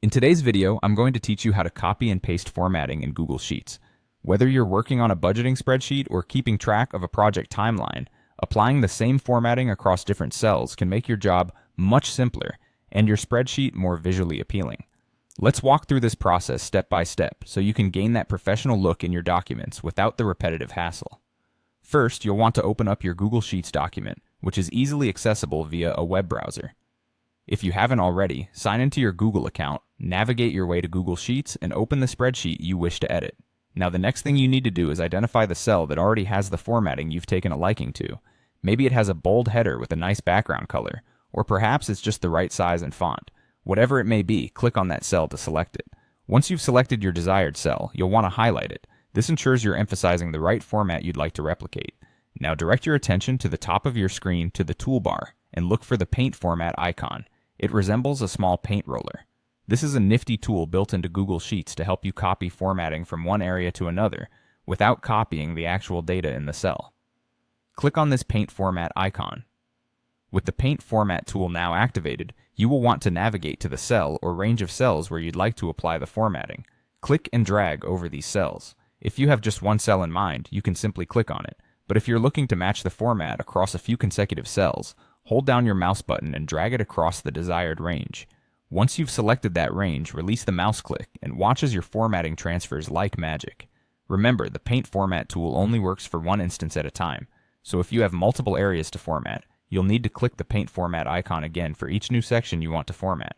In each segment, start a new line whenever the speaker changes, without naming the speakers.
In today's video, I'm going to teach you how to copy and paste formatting in Google Sheets. Whether you're working on a budgeting spreadsheet or keeping track of a project timeline, applying the same formatting across different cells can make your job much simpler and your spreadsheet more visually appealing. Let's walk through this process step by step so you can gain that professional look in your documents without the repetitive hassle. First, you'll want to open up your Google Sheets document, which is easily accessible via a web browser. If you haven't already, sign into your Google account, navigate your way to Google Sheets, and open the spreadsheet you wish to edit. Now the next thing you need to do is identify the cell that already has the formatting you've taken a liking to. Maybe it has a bold header with a nice background color, or perhaps it's just the right size and font. Whatever it may be, click on that cell to select it. Once you've selected your desired cell, you'll want to highlight it. This ensures you're emphasizing the right format you'd like to replicate. Now direct your attention to the top of your screen to the toolbar and look for the paint format icon. It resembles a small paint roller. This is a nifty tool built into Google Sheets to help you copy formatting from one area to another without copying the actual data in the cell. Click on this paint format icon. With the paint format tool now activated, you will want to navigate to the cell or range of cells where you'd like to apply the formatting. Click and drag over these cells. If you have just one cell in mind, you can simply click on it. But if you're looking to match the format across a few consecutive cells, hold down your mouse button and drag it across the desired range. Once you've selected that range, release the mouse click and watch as your formatting transfers like magic. Remember, the paint format tool only works for one instance at a time, so if you have multiple areas to format, you'll need to click the paint format icon again for each new section you want to format.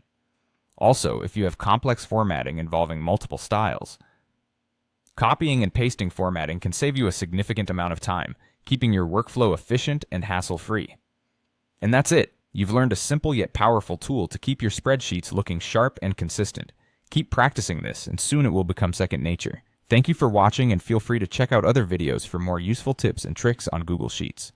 Also, if you have complex formatting involving multiple styles, copying and pasting formatting can save you a significant amount of time, keeping your workflow efficient and hassle-free. And that's it. You've learned a simple yet powerful tool to keep your spreadsheets looking sharp and consistent. Keep practicing this, and soon it will become second nature. Thank you for watching, and feel free to check out other videos for more useful tips and tricks on Google Sheets.